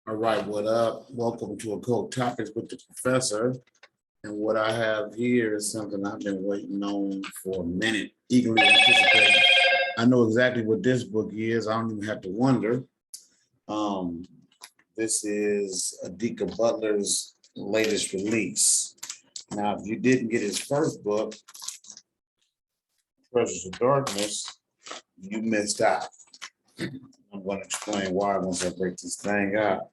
All right, what up? Welcome to Occult Topics with the Professor. And what I have here is something I've been waiting on for a minute, eagerly anticipating. I know exactly what this book is. I don't even have to wonder. Um, this is ADIKA Butler's latest release. Now, if you didn't get his first book, Treasures of Darkness, you missed out. I'm going to explain why once I break this thing out.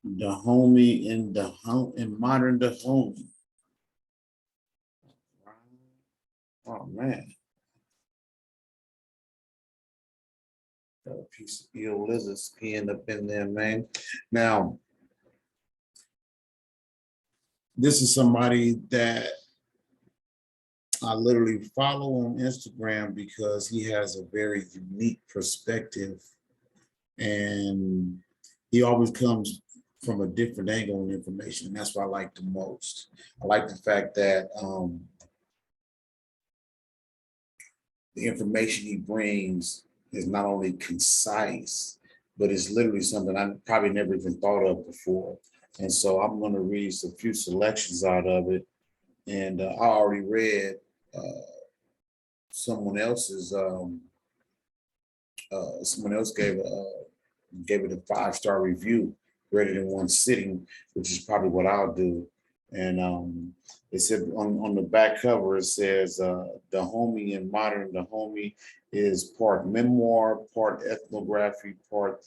DAHOMEY in modern DAHOMEY. Oh man. Got a piece of eel lizard skin up in there, man. Now, this is somebody that I literally follow on Instagram because he has a very unique perspective and he always comes from a different angle on information. And that's what I like the most. I like the fact that the information he brings is not only concise, but it's literally something I probably never even thought of before. And so I'm going to read a few selections out of it. And I already read someone else's, someone else gave it a 5-star review, read it in one sitting, which is probably what I'll do. And it said on the back cover, it says, DAHOMEY in modern DAHOMEY is part memoir, part ethnography, part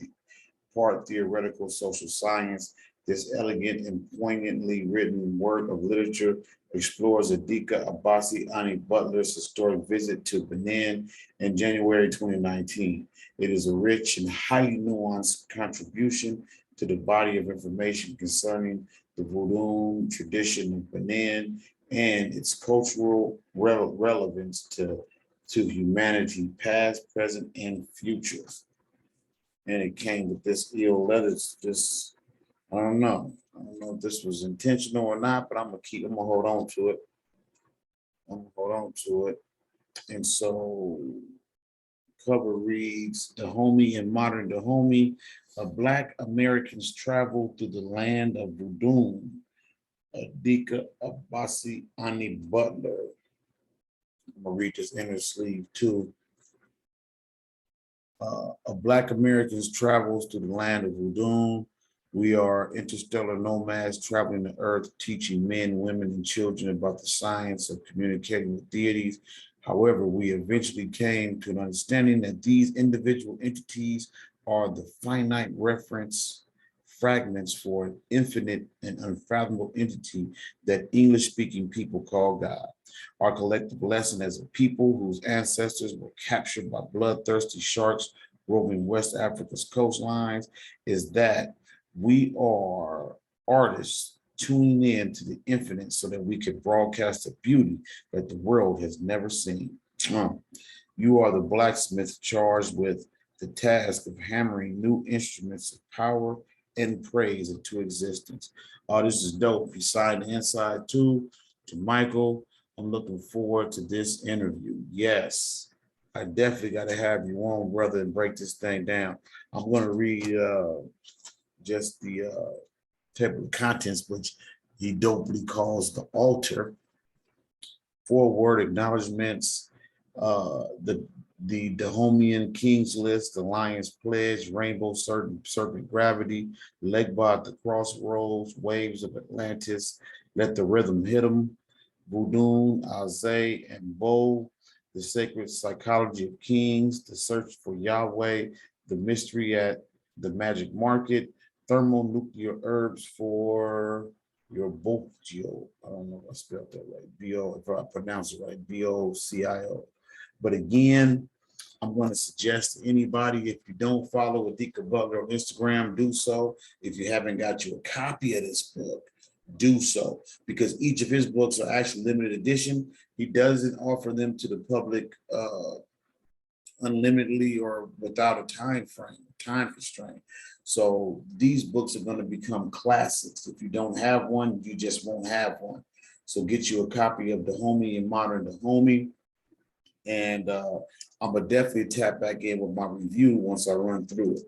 theoretical social science. This elegant and poignantly written work of literature explores ADIKA Abbasi Ani Butler's historic visit to Benin in January 2019. It is a rich and highly nuanced contribution to the body of information concerning the VODUN tradition of Benin and its cultural relevance to humanity, past, present, and future. And it came with this eel leather. I don't know if this was intentional or not, but I'm gonna hold on to it. And so cover reads, DAHOMEY in modern DAHOMEY, Black Americans travel through the land of VODUN, ADIKA Abbasi Ani Butler. I'm gonna read this inner sleeve too. Black Americans travels through the land of VODUN. We are interstellar nomads traveling the earth, teaching men, women, and children about the science of communicating with deities. However, we eventually came to an understanding that these individual entities are the finite reference fragments for an infinite and unfathomable entity that English-speaking people call God. Our collective lesson as a people whose ancestors were captured by bloodthirsty sharks roaming West Africa's coastlines is that we are artists tuning in to the infinite so that we can broadcast a beauty that the world has never seen. You are the blacksmith charged with the task of hammering new instruments of power and praise into existence. Oh, this is dope. He signed the inside too to Michael. I'm looking forward to this interview. Yes, I definitely got to have you on, brother, and break this thing down. I'm going to read just the table of contents, which he dopely calls the altar. 4-word acknowledgements, the Dahomeyan King's List, the Lion's Pledge, Rainbow Serpent Gravity, Legba at the Crossroads, Waves of Atlantis, Let the Rhythm Hit 'Em, VODUN, Azay, and Bo, The Sacred Psychology of Kings, The Search for Yahweh, The Mystery at the Magic Market, Thermonuclear Herbs for your Boccio. I don't know if I spelled that right. B-O, if I pronounce it right, B-O-C-I-O. But again, I'm going to suggest to anybody, if you don't follow ADIKA Butler on Instagram, do so. If you haven't got you a copy of this book, do so, because each of his books are actually limited edition. He doesn't offer them to the public unlimitedly or without a time constraint. So these books are going to become classics. If you don't have one, you just won't have one. So get you a copy of DAHOMEY in modern DAHOMEY. And I'm gonna definitely tap back in with my review once I run through it.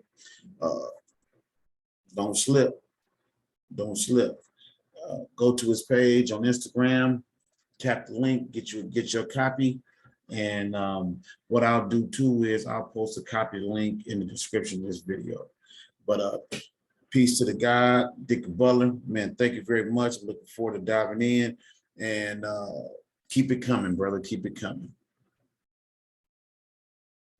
Don't slip, don't slip. Go to his page on Instagram, tap the link, get your copy. And what I'll do too is I'll post a copy link in the description of this video. But peace to the God, Dick Butler. Man, thank you very much. I'm looking forward to diving in, and keep it coming, brother. Keep it coming.